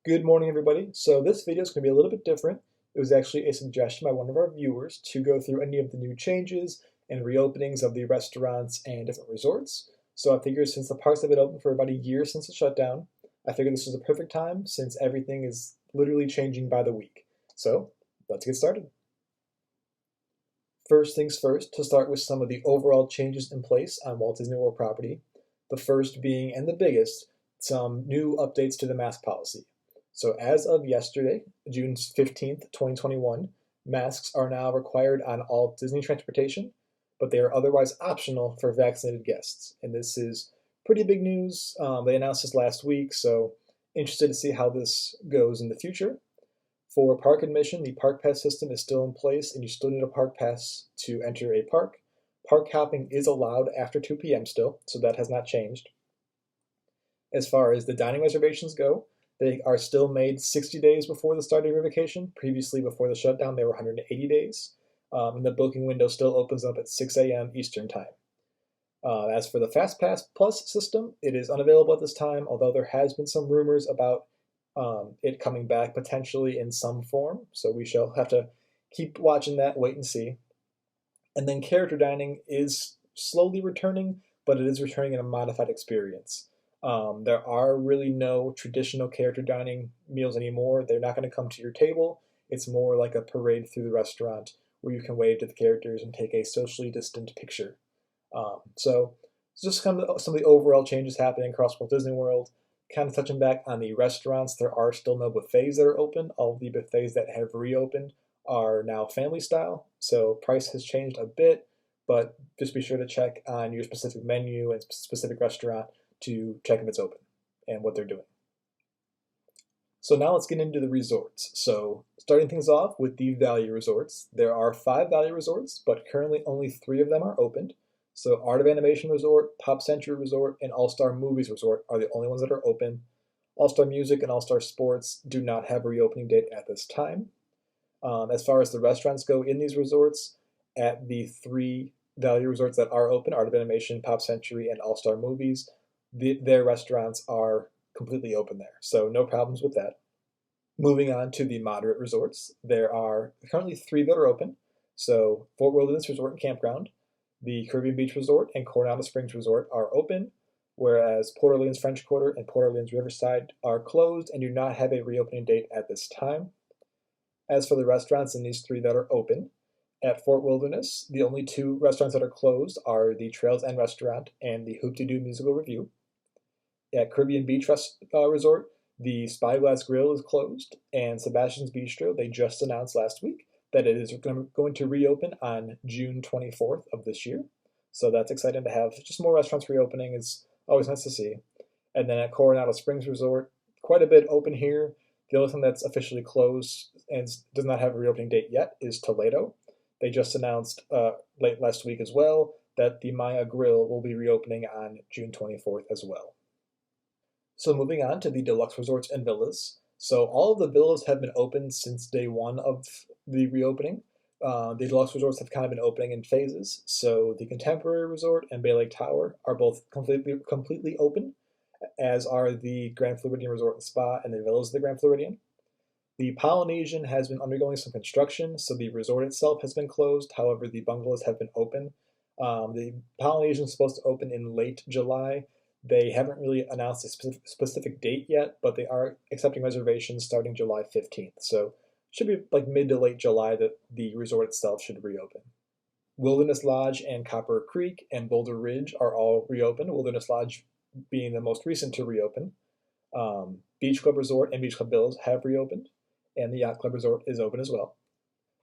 Good morning, everybody. So this video is going to be a little bit different. It was actually a suggestion by one of our viewers to go through any of the new changes and reopenings of the restaurants and different resorts. So I figured since the parks have been open for about a year since the shutdown, I figured this was a perfect time since everything is literally changing by the week. So let's get started. First things first, to start with some of the overall changes in place on Walt Disney World property. The first being, and the biggest, some new updates to the mask policy. So as of yesterday, June 15th, 2021, masks are now required on all Disney transportation, but they are otherwise optional for vaccinated guests. And this is pretty big news. They announced this last week, so interested to see how this goes in the future. For park admission, the park pass system is still in place, and you still need a park pass to enter a park. Park hopping is allowed after 2 p.m. still, so that has not changed. As far as the dining reservations go, they are still made 60 days before the start of your vacation. Previously, before the shutdown, they were 180 days. And the booking window still opens up at 6 a.m. Eastern Time. As for the Fast Pass Plus system, it is unavailable at this time, although there has been some rumors about it coming back potentially in some form. So we shall have to keep watching that, wait and see. And then character dining is slowly returning, but it is returning in a modified experience. There are really no traditional character dining meals anymore. They're not going to come to your table. It's more like a parade through the restaurant where you can wave to the characters and take a socially distant picture. So just kind of some of the overall changes happening across Walt Disney World. Kind of touching back on the restaurants, there are still no buffets that are open. All the buffets that have reopened are now family style, so price has changed a bit, but just be sure to check on your specific menu and specific restaurant to check if it's open and what they're doing. So now let's get into the resorts. So starting things off with the value resorts, there are 5 value resorts, but currently only 3 of them are opened. So Art of Animation Resort, Pop Century Resort, and All Star Movies Resort are the only ones that are open. All Star Music and All Star Sports do not have a reopening date at this time. As far as the restaurants go in these resorts, at the 3 value resorts that are open, Art of Animation, Pop Century, and All Star Movies, their restaurants are completely open there. So no problems with that. Moving on to the moderate resorts, there are currently 3 that are open. So Fort Wilderness Resort and Campground, the Caribbean Beach Resort and Coronado Springs Resort are open, whereas Port Orleans French Quarter and Port Orleans Riverside are closed and do not have a reopening date at this time. As for the restaurants in these 3 that are open, at Fort Wilderness, the only 2 restaurants that are closed are the Trails End Restaurant and the Hoop-de-Doo Musical Review. At Caribbean Beach Resort, the Spyglass Grill is closed, and Sebastian's Bistro, they just announced last week that it is going to reopen on June 24th of this year. So that's exciting to have. Just more restaurants reopening is always nice to see. And then at Coronado Springs Resort, quite a bit open here. The only thing that's officially closed and does not have a reopening date yet is Toledo. They just announced late last week as well that the Maya Grill will be reopening on June 24th as well. So moving on to the deluxe resorts and villas. So all of the villas have been open since day 1 of the reopening. The deluxe resorts have kind of been opening in phases. So the Contemporary Resort and Bay Lake Tower are both completely open, as are the Grand Floridian Resort and Spa and the villas of the Grand Floridian. The Polynesian has been undergoing some construction, so the resort itself has been closed. However, the bungalows have been open. The Polynesian is supposed to open in late July. They haven't really announced a specific date yet, but they are accepting reservations starting July 15th. So it should be like mid to late July that the resort itself should reopen. Wilderness Lodge and Copper Creek and Boulder Ridge are all reopened, Wilderness Lodge being the most recent to reopen. Beach Club Resort and Beach Club Villas have reopened, and the Yacht Club Resort is open as well.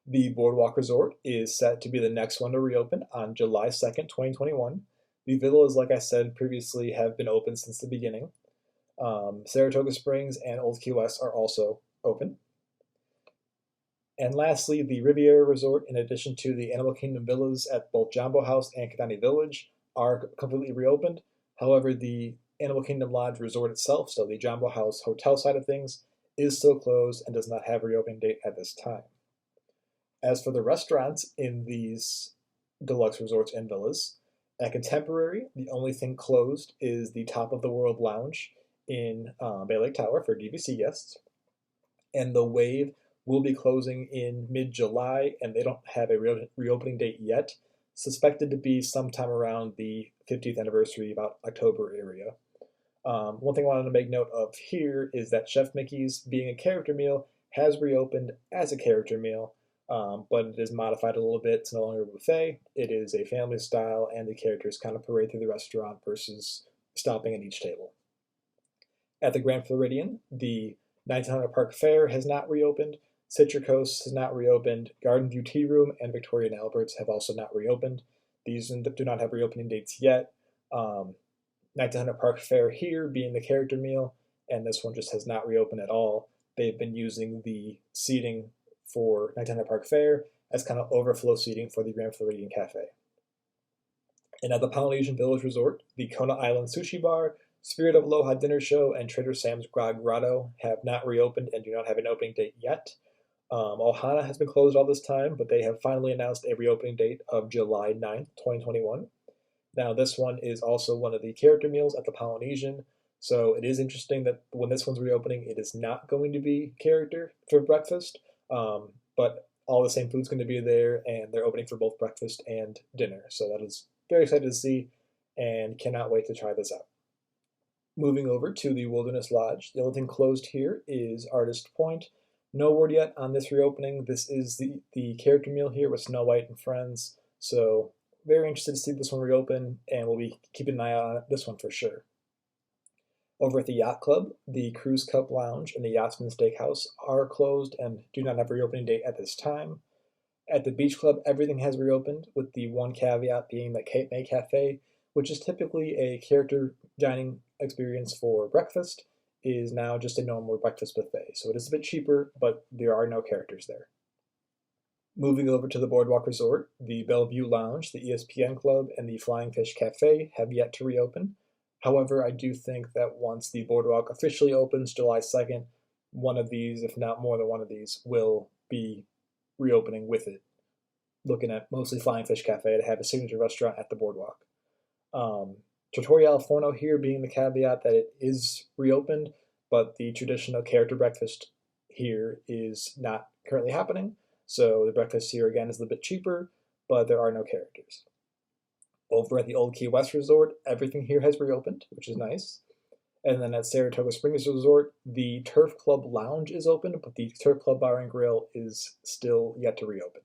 The Boardwalk Resort is set to be the next one to reopen on July 2nd, 2021. The villas, like I said previously, have been open since the beginning. Saratoga Springs and Old Key West are also open. And lastly, the Riviera Resort, in addition to the Animal Kingdom villas at both Jambo House and Kidani Village, are completely reopened. However, the Animal Kingdom Lodge Resort itself, so the Jambo House hotel side of things, is still closed and does not have a reopening date at this time. As for the restaurants in these deluxe resorts and villas, at Contemporary, the only thing closed is the Top of the World Lounge in Bay Lake Tower for DVC guests. And the Wave will be closing in mid-July, and they don't have a reopening date yet. Suspected to be sometime around the 50th anniversary, about October area. One thing I wanted to make note of here is that Chef Mickey's, being a character meal, has reopened as a character meal, but it is modified a little bit. It's no longer a buffet. It is a family style, and the characters kind of parade through the restaurant versus stopping at each table. At the Grand Floridian, the 1900 Park Fair has not reopened. Citric Coast has not reopened. Garden View Tea Room and Victoria and Albert's have also not reopened. These do not have reopening dates yet. 1900 Park Fair here being the character meal, and this one just has not reopened at all. They've been using the seating for 1900 Park Fair as kind of overflow seating for the Grand Floridian Cafe. And at the Polynesian Village Resort, the Kona Island Sushi Bar, Spirit of Aloha Dinner Show, and Trader Sam's Grog Grotto have not reopened and do not have an opening date yet. Ohana has been closed all this time, but they have finally announced a reopening date of July 9th, 2021. Now, this one is also one of the character meals at the Polynesian, so it is interesting that when this one's reopening, it is not going to be character for breakfast, but all the same food's going to be there, and they're opening for both breakfast and dinner. So that is very excited to see, and cannot wait to try this out. Moving over to the Wilderness Lodge, the only thing closed here is Artist Point. No word yet on this reopening. This is the character meal here with Snow White and friends, so very interested to see this one reopen, and we'll be keeping an eye on this one for sure. Over at the Yacht Club, the Cruise Cup Lounge and the Yachtsman Steakhouse are closed and do not have a reopening date at this time. At the Beach Club, everything has reopened, with the one caveat being the Cape May Cafe, which is typically a character dining experience for breakfast, is now just a normal breakfast buffet. So it is a bit cheaper, but there are no characters there. Moving over to the Boardwalk Resort, the Bellevue Lounge, the ESPN Club, and the Flying Fish Cafe have yet to reopen. However, I do think that once the Boardwalk officially opens July 2nd, one of these, if not more than one of these, will be reopening with it. Looking at mostly Flying Fish Cafe to have a signature restaurant at the Boardwalk. Trattoria Al Forno here being the caveat that it is reopened, but the traditional character breakfast here is not currently happening. So the breakfast here again is a little bit cheaper, but there are no characters. Over at the Old Key West Resort, everything here has reopened, which is nice. And then at Saratoga Springs Resort, the Turf Club Lounge is open, but the Turf Club Bar and Grill is still yet to reopen.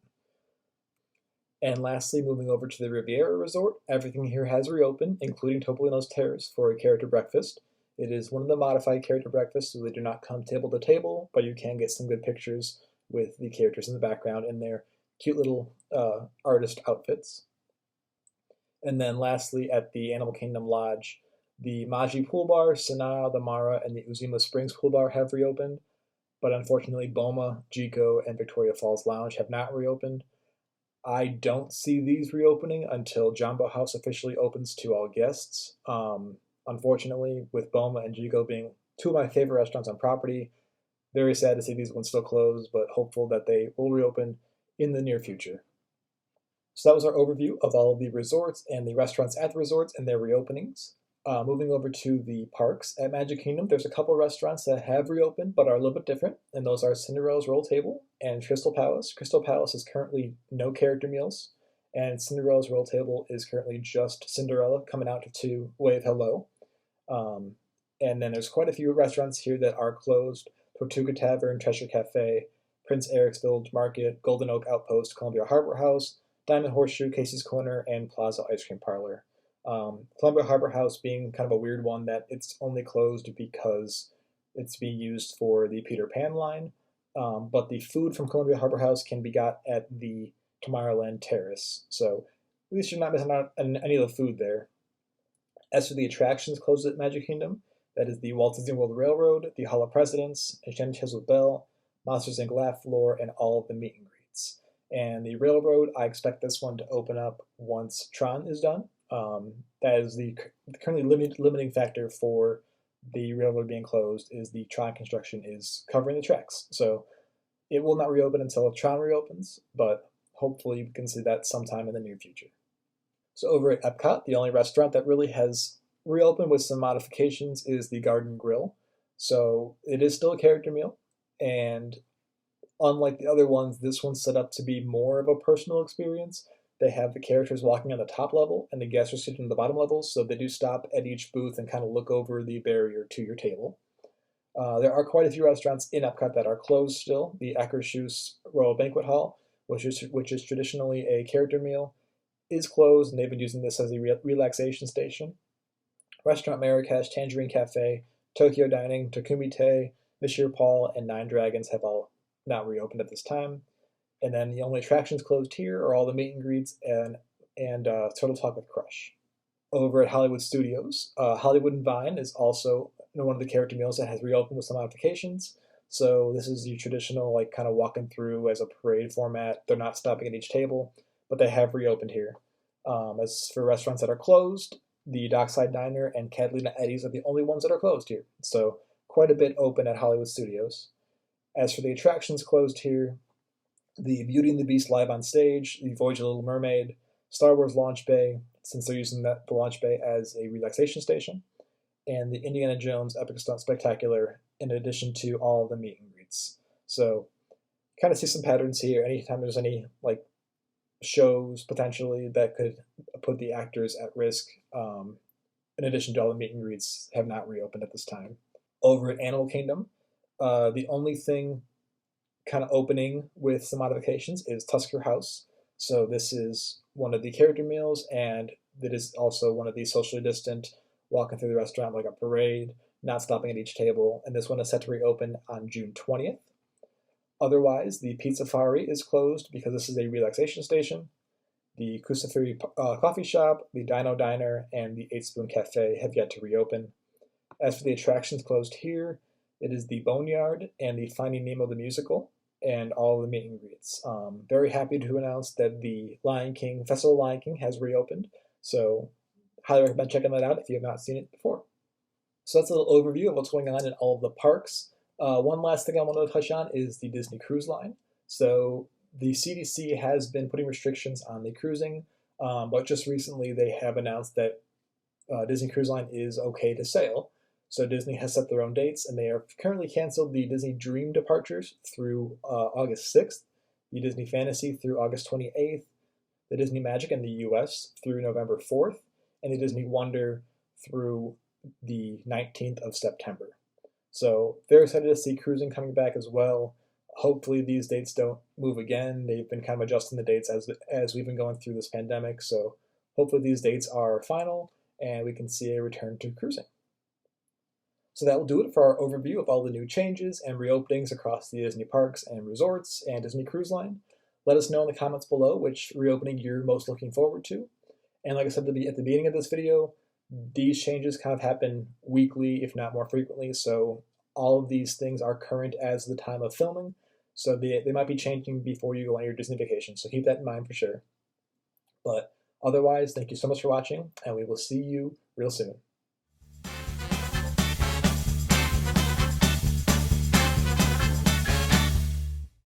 And lastly, moving over to the Riviera Resort, everything here has reopened, including Topolino's Terrace for a character breakfast. It is one of the modified character breakfasts, so they do not come table to table, but you can get some good pictures with the characters in the background in their cute little artist outfits. And then lastly, at the Animal Kingdom Lodge, the Maji Pool Bar, Sanaa, the Mara, and the Uzuma Springs Pool Bar have reopened, but unfortunately Boma, Jico, and Victoria Falls Lounge have not reopened. I don't see these reopening until Jambo House officially opens to all guests. Unfortunately, with Boma and Jico being two of my favorite restaurants on property, very sad to see these ones still closed, but hopeful that they will reopen in the near future. So that was our overview of all of the resorts and the restaurants at the resorts and their reopenings. Moving over to the parks at Magic Kingdom, there's a couple restaurants that have reopened but are a little bit different, and those are Cinderella's Roll Table and Crystal Palace. Crystal Palace is currently no character meals, and Cinderella's Roll Table is currently just Cinderella coming out to wave hello. And then there's quite a few restaurants here that are closed: Tortuga Tavern, Treasure Cafe, Prince Eric's Village Market, Golden Oak Outpost, Columbia Harbor House, Diamond Horseshoe, Casey's Corner, and Plaza Ice Cream Parlor. Columbia Harbor House being kind of a weird one, that it's only closed because it's being used for the Peter Pan line, but the food from Columbia Harbor House can be got at the Tomorrowland Terrace, so at least you're not missing out on any of the food there. As for the attractions closed at Magic Kingdom, that is the Walt Disney World Railroad, the Hall of Presidents, Enchanted Tales with Belle, Monsters Inc. Laugh Floor, and all of the meet and greets. And the Railroad, I expect this one to open up once Tron is done. That is the currently limiting factor for the Railroad being closed, is the Tron construction is covering the tracks. So it will not reopen until Tron reopens, but hopefully we can see that sometime in the near future. So over at Epcot, the only restaurant that really has reopened with some modifications is the Garden Grill. So it is still a character meal, and unlike the other ones, this one's set up to be more of a personal experience. They have the characters walking on the top level and the guests are sitting on the bottom level, so they do stop at each booth and kind of look over the barrier to your table. There are quite a few restaurants in Epcot that are closed still. The Eckershoes Royal Banquet Hall, which is traditionally a character meal, is closed, and they've been using this as a relaxation station. Restaurant Marrakesh, Tangerine Cafe, Tokyo Dining, Takumi Te, Monsieur Paul, and Nine Dragons have all not reopened at this time. And then the only attractions closed here are all the meet and greets and Total Talk with Crush. Over at Hollywood Studios, Hollywood and Vine is also one of the character meals that has reopened with some modifications. So this is the traditional, like, kind of walking through as a parade format. They're not stopping at each table, but they have reopened here. As for restaurants that are closed, the Dockside Diner and Catalina Eddie's are the only ones that are closed here. So quite a bit open at Hollywood Studios. As for the attractions closed here, the Beauty and the Beast live on stage, the Voyage of the Little Mermaid, Star Wars Launch Bay, since they're using the launch bay as a relaxation station, and the Indiana Jones Epic Stunt Spectacular, in addition to all of the meet and greets. So kind of see some patterns here. Anytime there's any like shows potentially that could put the actors at risk, in addition to all the meet and greets, have not reopened at this time. Over at Animal Kingdom, the only thing kind of opening with some modifications is Tusker House. So this is one of the character meals, and it is also one of the socially distant, walking through the restaurant like a parade, not stopping at each table, and this one is set to reopen on June 20th. Otherwise, the Pizzafari is closed because this is a relaxation station. The Kusafiri Coffee Shop, the Dino Diner, and the 8 Spoon Cafe have yet to reopen. As for the attractions closed here, it is the Boneyard and the Finding Nemo the Musical, and all of the meet and greets. Very happy to announce that the Festival of Lion King has reopened, so highly recommend checking that out if you have not seen it before. So that's a little overview of what's going on in all of the parks. One last thing I want to touch on is the Disney Cruise Line. So the CDC has been putting restrictions on the cruising, but just recently they have announced that Disney Cruise Line is okay to sail. So Disney has set their own dates, and they are currently canceled the Disney Dream departures through August 6th, the Disney Fantasy through August 28th, the Disney Magic in the US through November 4th, and the Disney Wonder through the 19th of September. So very excited to see cruising coming back as well. Hopefully these dates don't move again. They've been kind of adjusting the dates as we've been going through this pandemic. So hopefully these dates are final and we can see a return to cruising. So that will do it for our overview of all the new changes and reopenings across the Disney parks and resorts and Disney Cruise Line. Let us know in the comments below which reopening you're most looking forward to. And like I said at the beginning of this video, these changes kind of happen weekly, if not more frequently, so all of these things are current as the time of filming, so they might be changing before you go on your Disney vacation, so keep that in mind for sure. But otherwise, thank you so much for watching, and we will see you real soon.